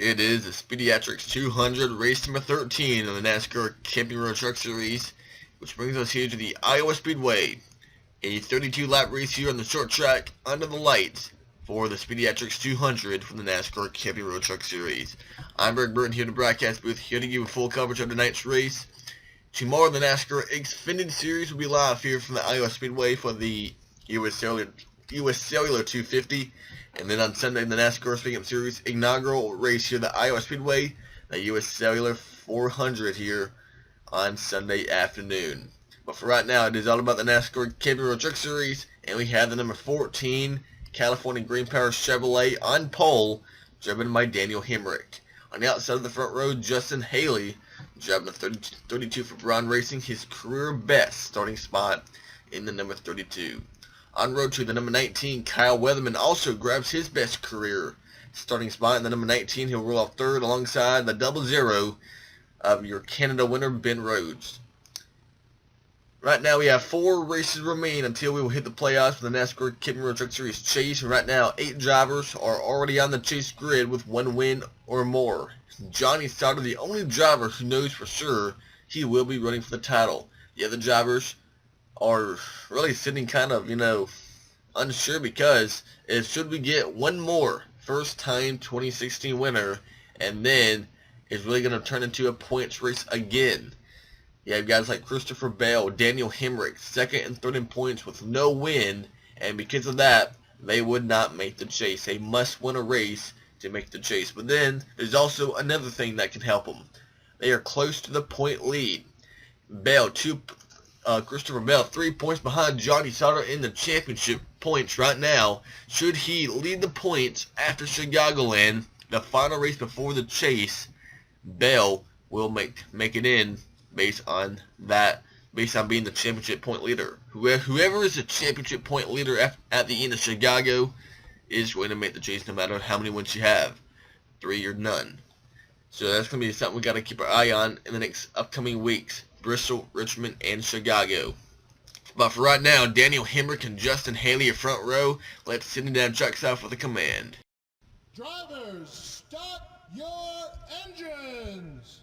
It is the Speediatrics 200, race number 13 of the NASCAR Camping Road Truck Series, which brings us here to the Iowa Speedway. A 32-lap race here on the short track under the lights for the Speediatrics 200 from the NASCAR Camping Road Truck Series. I'm Greg Burton here in the broadcast booth, here to give you full coverage of tonight's race. Tomorrow the NASCAR Extended Series will be live here from the Iowa Speedway for the US Cellular 250. And then on Sunday, the NASCAR Speedway Series inaugural race here at the Iowa Speedway, the US Cellular 400 here on Sunday afternoon. But for right now, it is all about the NASCAR Camping Road Truck Series, and we have the number 14 California Green Power Chevrolet on pole, driven by Daniel Hemrick. On the outside of the front row, Justin Haley driving the 32 for Braun Racing, his career best starting spot in the number 32. On road to the number 19, Kyle Weatherman also grabs his best career starting spot in the number 19. He'll roll off third alongside the 00 of your Canada winner, Ben Rhodes. Right now we have 4 races remain until we will hit the playoffs for the NASCAR Camping Road Truck Series Chase. And right now 8 drivers are already on the Chase grid with 1 win or more. Johnny Sauter, the only driver who knows for sure he will be running for the title. The other drivers are really sitting kind of, unsure, because should we get one more first time 2016 winner, and then it's really going to turn into a points race again. You have guys like Christopher Bell, Daniel Hemrick, second and third in points with no win, and because of that, they would not make the chase. They must win a race to make the chase. But then there's also another thing that can help them. They are close to the point lead. Christopher Bell 3 points behind Johnny Sauter in the championship points right now. Should he lead the points after Chicagoland, the final race before the chase, Bell will make it in based on being the championship point leader. Whoever is the championship point leader at the end of Chicago is going to make the chase no matter how many wins you have, 3 or none. So that's going to be something we got to keep our eye on in the next upcoming weeks. Bristol, Richmond, and Chicago. But for right now, Daniel Hemrick and Justin Haley are front row. Let's send it down track side for the command. Drivers, start your engines!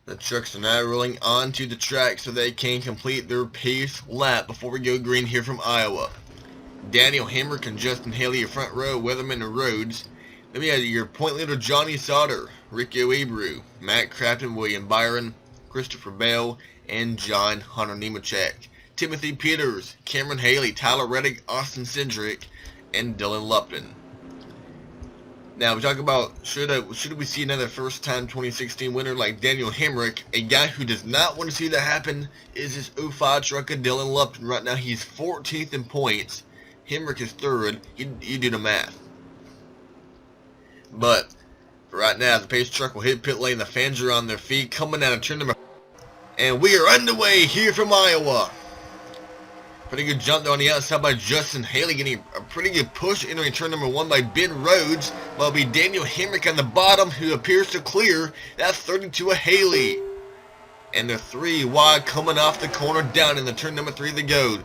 The trucks are now rolling onto the track so they can complete their pace lap before we go green here from Iowa. Daniel Hemrick and Justin Haley are front row, Weatherman and Rhodes. Then we have your point leader Johnny Sauter, Ricky Abreu, Matt Crafton, William Byron, Christopher Bell, and John Hunter Nemechek. Timothy Peters, Cameron Haley, Tyler Reddick, Austin Cindric, and Dylan Lupton. Now we talk about should we see another first-time 2016 winner like Daniel Hemrick. A guy who does not want to see that happen is his 05 trucker Dylan Lupton. Right now he's 14th in points. Hemrick is 3rd. You do the math. But for right now, the pace truck will hit pit lane. The fans are on their feet, coming out of turn number 4. And we are underway here from Iowa. Pretty good jump there on the outside by Justin Haley, getting a pretty good push entering turn number 1 by Ben Rhodes. While it'll be Daniel Hemrick on the bottom, who appears to clear that 32 of Haley. And they're 3 wide coming off the corner down in the turn number 3 of the go.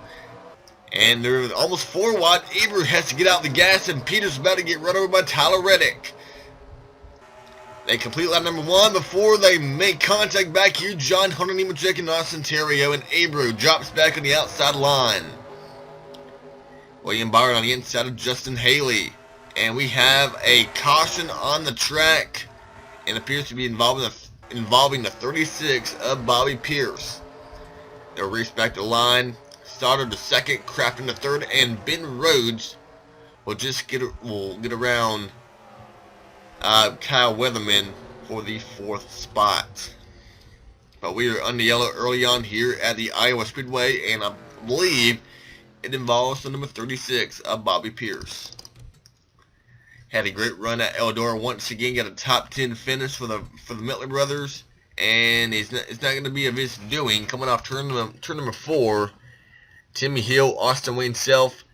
And they're almost 4 wide. Abreu has to get out the gas, and Peters about to get run over by Tyler Reddick. They complete lap number 1 before they make contact back here. John Hunter Nemechek and Austin Terrio, and Abreu drops back on the outside line. William Byron on the inside of Justin Haley. And we have a caution on the track, and appears to be involving the 36 of Bobby Pierce. They'll race back to the line. Sauter to 2nd, Crafton to 3rd, and Ben Rhodes will just get around Kyle Weatherman for the 4th spot. But we are under yellow early on here at the Iowa Speedway, and I believe it involves the number 36 of Bobby Pierce. Had a great run at Eldora once again, got a top 10 finish for the Mitley brothers, and it's not going to be of his doing. Coming off turn number 4, Timmy Hill, Austin Wayne Self,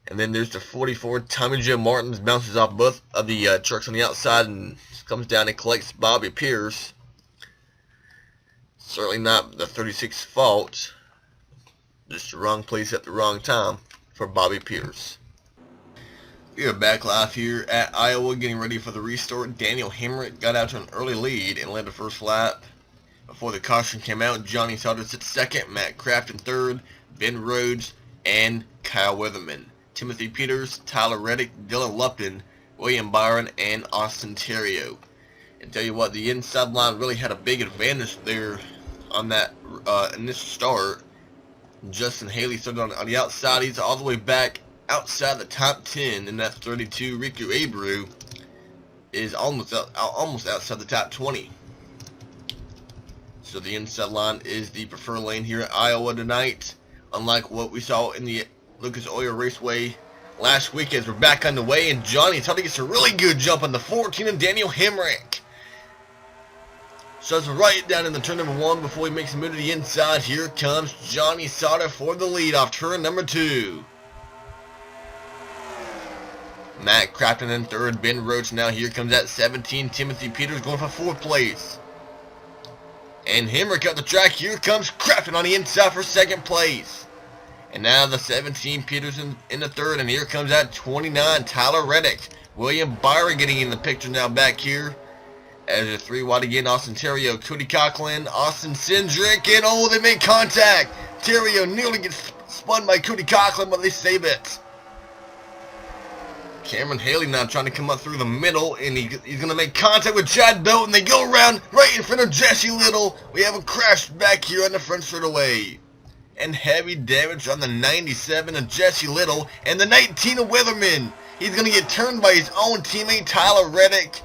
and then there's the 44, Tommy Joe Martins, bounces off both of the trucks on the outside and comes down and collects Bobby Pierce. Certainly not the 36's fault, just the wrong place at the wrong time for Bobby Pierce. We are back live here at Iowa getting ready for the restart. Daniel Hamrick got out to an early lead and led the first lap. Before the caution came out, Johnny Sauter sits second, Matt Craft in third, Ben Rhodes, and Kyle Weatherman. Timothy Peters, Tyler Reddick, Dylan Lupton, William Byron, and Austin Terrio. And tell you what, the inside line really had a big advantage there on that initial start. Justin Haley started on the outside. He's all the way back outside the top 10 in that 32. Riku Abreu is almost outside the top 20. So the inside line is the preferred lane here at Iowa tonight. Unlike what we saw in the Lucas Oil Raceway last week, as we're back on the way, and Johnny Sauter gets a really good jump on the 14 of Daniel Hamrick. So it's right down in the turn number 1 before he makes a move to the inside. Here comes Johnny Sauter for the lead off turn number 2. Matt Crafton in third, Ben Roach now here comes at 17. Timothy Peters going for 4th place. And Hamrick up the track, here comes Crafton on the inside for 2nd place. And now the 17 Peters in the third, and here comes at 29 Tyler Reddick. William Byron getting in the picture now back here. As a 3 wide again, Austin Terrio, Cody Coughlin, Austin Cindric, and oh, they make contact. Terrio nearly gets spun by Cody Coughlin, but they save it. Cameron Haley now trying to come up through the middle, and he's going to make contact with Chad Belt, and they go around right in front of Jesse Little. We have a crash back here on the front straightaway. And heavy damage on the 97 of Jesse Little, and the 19 of Weatherman. He's going to get turned by his own teammate Tyler Reddick,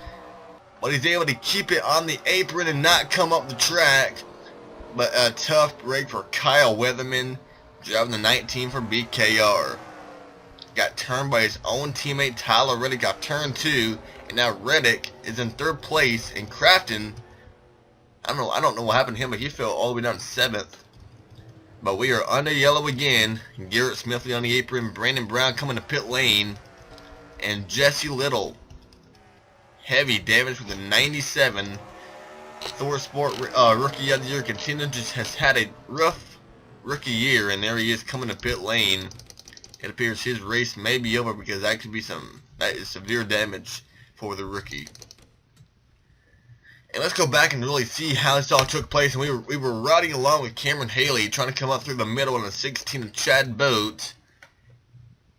but he's able to keep it on the apron and not come up the track. But a tough break for Kyle Weatherman, driving the 19 for BKR. Got turned by his own teammate Tyler Reddick off turn 2, and now Reddick is in 3rd place, and Crafton, I don't know what happened to him, but he fell all the way down to 7th. But we are under yellow again. Garrett Smithley on the apron, Brandon Brown coming to pit lane, and Jesse Little. Heavy damage with a 97. Thor Sport Rookie of the Year contender just has had a rough rookie year, and there he is coming to pit lane. It appears his race may be over because that is severe damage for the rookie. And let's go back and really see how this all took place. And we were riding along with Cameron Haley, trying to come up through the middle on the 16 of Chad Boat.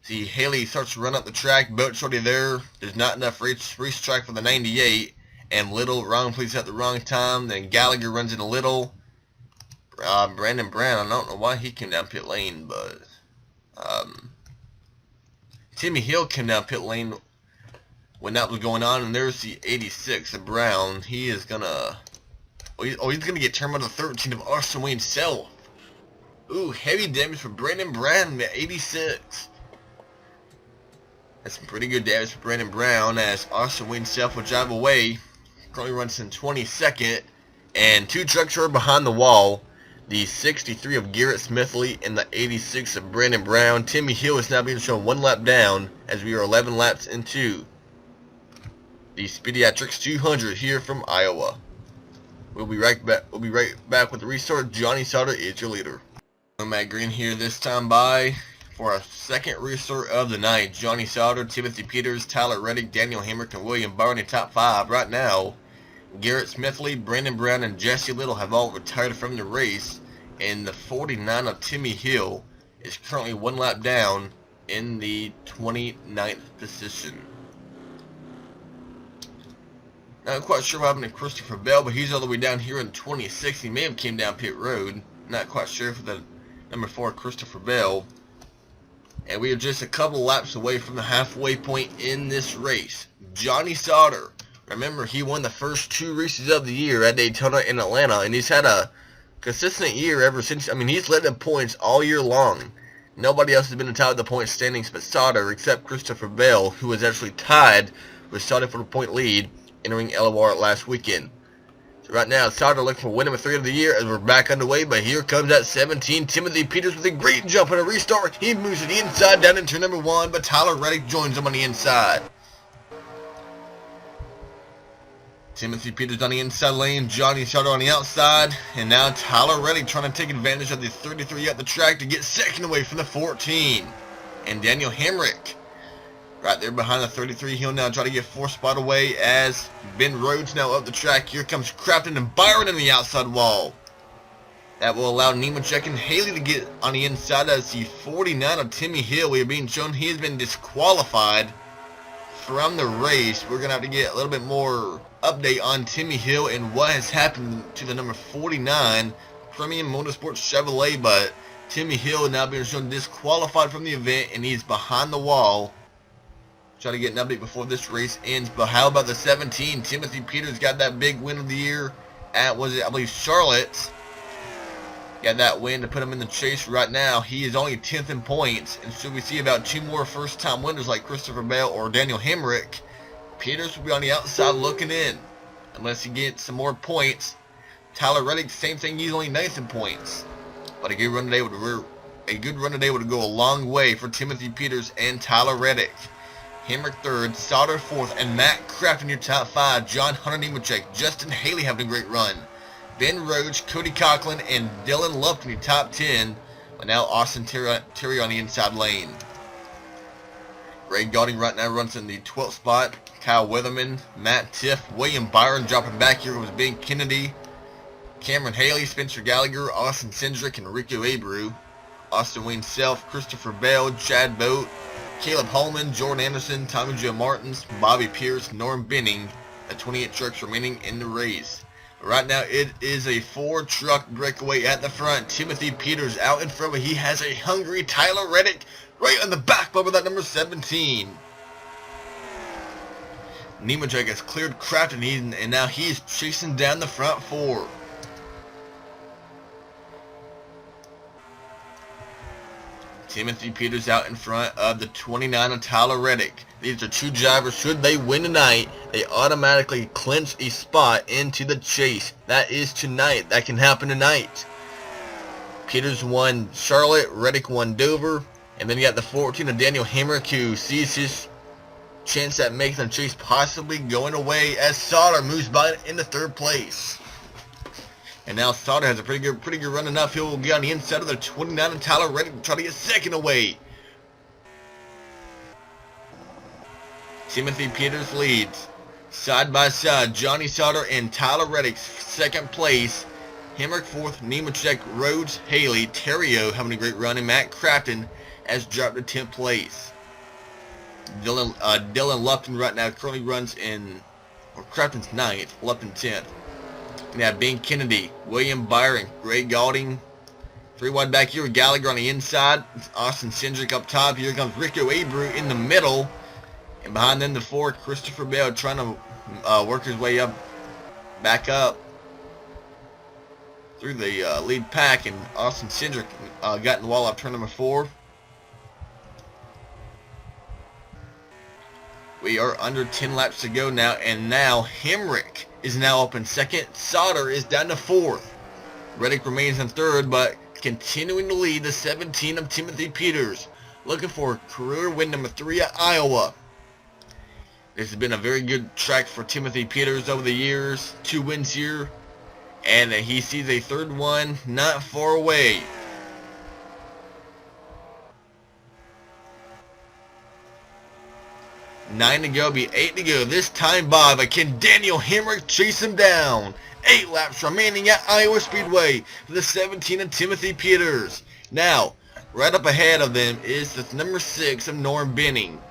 See, Haley starts to run up the track. Boat's already there. There's not enough racetrack for the 98. And Little, wrong place at the wrong time. Then Gallagher runs into Little. Brandon Brown, I don't know why he came down pit lane, but Timmy Hill came down pit lane when that was going on, and there's the 86 of Brown. He is gonna, he's gonna get turned by the 13 of Austin Wayne Self. Ooh, heavy damage for Brandon Brown at 86. That's some pretty good damage for Brandon Brown, as Austin Wayne Self will drive away. Currently runs in 22nd, and 2 trucks are behind the wall. The 63 of Garrett Smithley and the 86 of Brandon Brown. Timmy Hill is now being shown 1 lap down, as we are 11 laps into the Speediatrics 200 here from Iowa. We'll be right back. We'll be right back with the restart. Johnny Sauter is your leader. Matt Green here this time by for our 2nd restart of the night. Johnny Sauter, Timothy Peters, Tyler Reddick, Daniel Hamrick, and William Byron in top 5 right now. Garrett Smithley, Brandon Brown, and Jesse Little have all retired from the race, and the 49 of Timmy Hill is currently 1 lap down in the 29th position. Not quite sure what happened to Christopher Bell, but he's all the way down here in 26. He may have came down pit road. Not quite sure for the number 4 Christopher Bell. And we are just a couple laps away from the halfway point in this race. Johnny Sauter. Remember, he won the first 2 races of the year at Daytona and Atlanta, and he's had a consistent year ever since. I mean, he's led in points all year long. Nobody else has been atop of the point standings but Sauter, except Christopher Bell, who was actually tied with Sauter for the point lead entering LOR last weekend. So right now, Sauter looking for win number 3 of the year as we're back underway, but here comes that 17, Timothy Peters with a great jump and a restart. He moves to the inside down into number 1, but Tyler Reddick joins him on the inside. Timothy Peters on the inside lane, Johnny Sauter on the outside, and now Tyler Reddick trying to take advantage of the 33 at the track to get second away from the 14. And Daniel Hamrick Right there behind the 33, he'll now try to get 4 spot away as Ben Rhodes now up the track. Here comes Crafton and Byron in the outside wall. That will allow Nemechek and Haley to get on the inside as the 49 of Timmy Hill. We are being shown he has been disqualified from the race. We're going to have to get a little bit more update on Timmy Hill and what has happened to the number 49 Premium Motorsports Chevrolet, but Timmy Hill now being shown disqualified from the event and he's behind the wall. Try to get an update before this race ends. But how about the 17? Timothy Peters got that big win of the year at, was it, I believe, Charlotte. Got that win to put him in the chase right now. He is only 10th in points. And should we see about 2 more first-time winners like Christopher Bell or Daniel Hemrick, Peters will be on the outside looking in. Unless he gets some more points. Tyler Reddick, same thing. He's only 9th in points. But a good run today would go a long way for Timothy Peters and Tyler Reddick. Hemrick 3rd, Sauter 4th, and Matt Kraft in your top 5. John Hunter Nemechek, Justin Haley having a great run. Ben Rhodes, Cody Coughlin, and Dylan Luft in your top 10. But now Austin Terry on the inside lane. Ray Golding right now runs in the 12th spot. Kyle Weatherman, Matt Tiff, William Byron dropping back here was Ben Kennedy. Cameron Haley, Spencer Gallagher, Austin Cindric, and Rico Abreu. Austin Wayne Self, Christopher Bell, Chad Boat, Caleb Holman, Jordan Anderson, Tommy Joe Martins, Bobby Pierce, Norm Benning, the 28 trucks remaining in the race. Right now it is a 4-truck breakaway at the front. Timothy Peters out in front, but he has a hungry Tyler Reddick right on the back bumper, that number 17. Nemechek has cleared Crafton and now he's chasing down the front 4. Timothy Peters out in front of the 29 of Tyler Reddick. These are 2 drivers. Should they win tonight, they automatically clinch a spot into the chase. That is tonight. That can happen tonight. Peters won Charlotte, Reddick won Dover, and then you got the 14 of Daniel Hemrick, who sees his chance at making the chase possibly going away as Sauter moves by into 3rd place. And now Sauter has a pretty good run enough. He'll get on the inside of the 29 and Tyler Reddick to try to get 2nd away. Timothy Peters leads. Side by side, Johnny Sauter and Tyler Reddick 2nd place. Hemrick 4th, Nemechek, Rhodes, Haley, Terrio having a great run, and Matt Crafton has dropped to 10th place. Dylan Lupton right now currently runs in, or Crafton's 9th, Lupton 10th. We have Ben Kennedy, William Byron, Ray Golding. 3 wide back here with Gallagher on the inside. It's Austin Cindric up top. Here comes Rico Abreu in the middle. And behind them the 4, Christopher Bell trying to work his way back up through the lead pack. And Austin Cindric got in the wall up turn number 4. We are under 10 laps to go now. And now Hemrick is now up in 2nd. Sauter is down to 4th. Reddick remains in 3rd, but continuing to lead the 17 of Timothy Peters. Looking for career win number 3 at Iowa. This has been a very good track for Timothy Peters over the years. 2 wins here. And he sees a 3rd one not far away. Nine to go, be 8 to go. This time by, but can Daniel Hemrick chase him down? 8 laps remaining at Iowa Speedway for the 17 of Timothy Peters. Now, right up ahead of them is the number 6 of Norm Benning.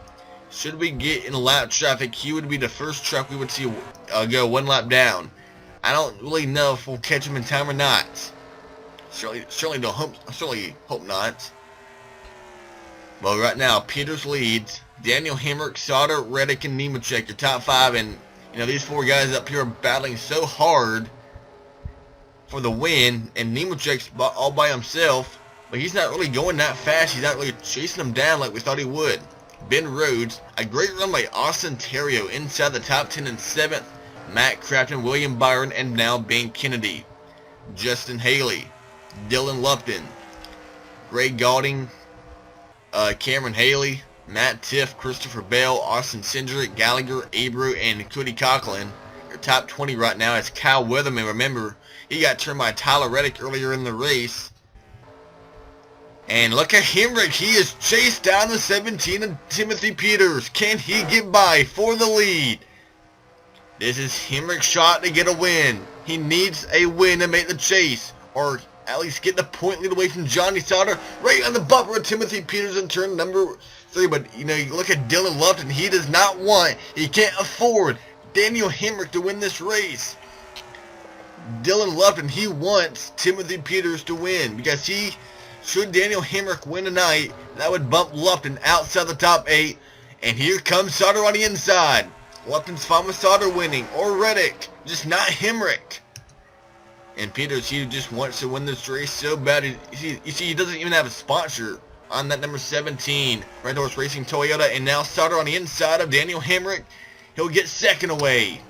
Should we get in lap traffic, he would be the first truck we would see go 1 lap down. I don't really know if we'll catch him in time or not. Certainly hope not. Well, right now, Peters leads. Daniel Hemrick, Sauter, Reddick, and Nemechek, your top 5, and these 4 guys up here are battling so hard for the win, and Nemechek's all by himself, but he's not really going that fast. He's not really chasing them down like we thought he would. Ben Rhodes, a great run by Austin Terrio inside the top 10 in 7th. Matt Crafton, William Byron, and now Ben Kennedy. Justin Haley, Dylan Lupton, Ray Golding, Cameron Haley, Matt Tiff, Christopher Bell, Austin Cindric, Gallagher, Abreu, and Cody Coughlin. Your top 20 right now is Kyle Weatherman. Remember, he got turned by Tyler Reddick earlier in the race. And look at Hemrick. He is chased down the 17 of Timothy Peters. Can he get by for the lead? This is Hemrick's shot to get a win. He needs a win to make the chase, or at least get the point lead away from Johnny Sauter. Right on the bumper of Timothy Peters in turn number 3. But, you know, you look at Dylan Lupton. He does not want, he can't afford Daniel Hemrick to win this race. Dylan Lupton, he wants Timothy Peters to win, because should Daniel Hemrick win tonight, that would bump Lupton outside the top 8. And here comes Sauter on the inside. Lupton's fine with Sauter winning, or Reddick, just not Hemrick. And Peters, he just wants to win this race so bad. You see, he doesn't even have a sponsor on that number 17, Red Horse Racing Toyota. And now Sauter on the inside of Daniel Hemrick. He'll get second away.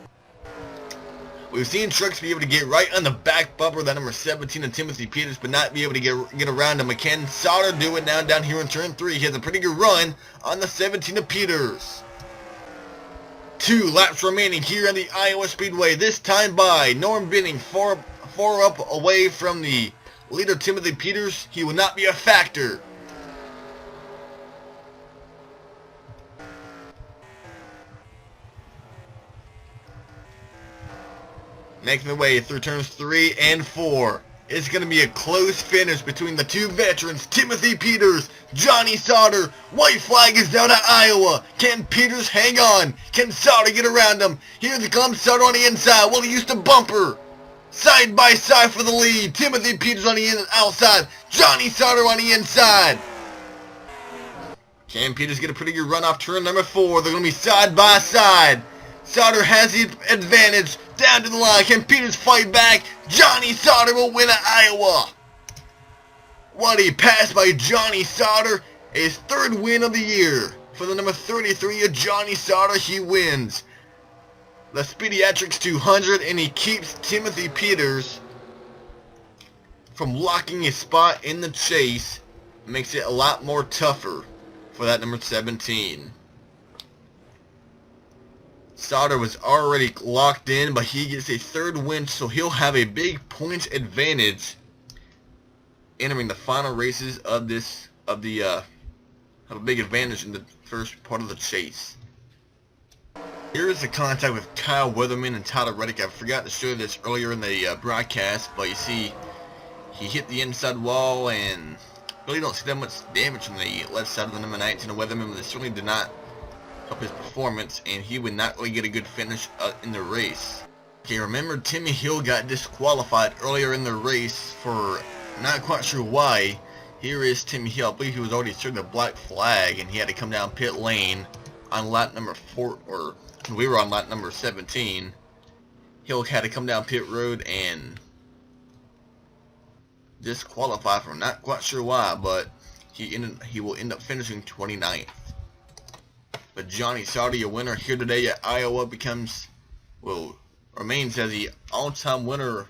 We've seen trucks be able to get right on the back bumper of that number 17 of Timothy Peters, but not be able to get around him. Can Sauter do it now down here in turn 3? He has a pretty good run on the 17 of Peters. 2 laps remaining here on the Iowa Speedway. This time by Norm Benning, far up away from the leader Timothy Peters. He will not be a factor. Making the way through turns 3 and 4. It's going to be a close finish between the 2 veterans, Timothy Peters, Johnny Sauter. White flag is down at Iowa. Can Peters hang on? Can Sauter get around him? Here comes Sauter on the inside. Will he use the bumper? Side by side for the lead. Timothy Peters on the outside. Johnny Sauter on the inside. Can Peters get a pretty good run off turn number 4? They're going to be side by side. Sauter has the advantage down to the line. Can Peters fight back? Johnny Sauter will win at Iowa. What a pass by Johnny Sauter. His 3rd win of the year. For the number 33 of Johnny Sauter, he wins the Speediatrics 200, and he keeps Timothy Peters from locking his spot in the chase. Makes it a lot more tougher for that number 17. Sauter was already locked in, but he gets a 3rd win, so he'll have a big points advantage entering the final races of have a big advantage in the first part of the chase. Here is the contact with Kyle Weatherman and Tyler Reddick. I forgot to show this earlier in the broadcast, but you see he hit the inside wall and really don't see that much damage from the left side of the number 19 of Weatherman, but this certainly did not help his performance, and he would not really get a good finish in the race. Okay, remember Timmy Hill got disqualified earlier in the race for not quite sure why. Here is Timmy Hill. I believe he was already serving the black flag, and he had to come down pit lane on lap number 4, or we were on lap number 17. Hill had to come down pit road and disqualify for not quite sure why, but he will end up finishing 29th. But Johnny Sauter, your winner here today at Iowa, remains as the all-time winner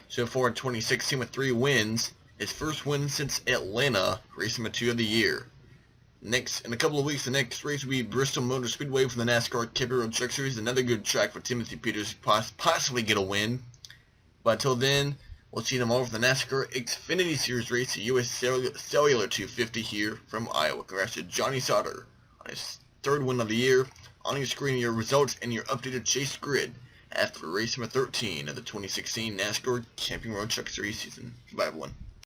so far in 2016 with 3 wins. His first win since Atlanta, race number 2 of the year. Next, in a couple of weeks, the next race will be Bristol Motor Speedway for the NASCAR Camping Road Truck Series. Another good track for Timothy Peters to possibly get a win. But until then, we'll see them all for the NASCAR Xfinity Series race at US Cellular 250 here from Iowa. Congrats to Johnny Sauter on his 3rd win of the year. On your screen, your results and your updated chase grid after race number 13 of the 2016 NASCAR Camping Road Truck Series season. Goodbye, everyone.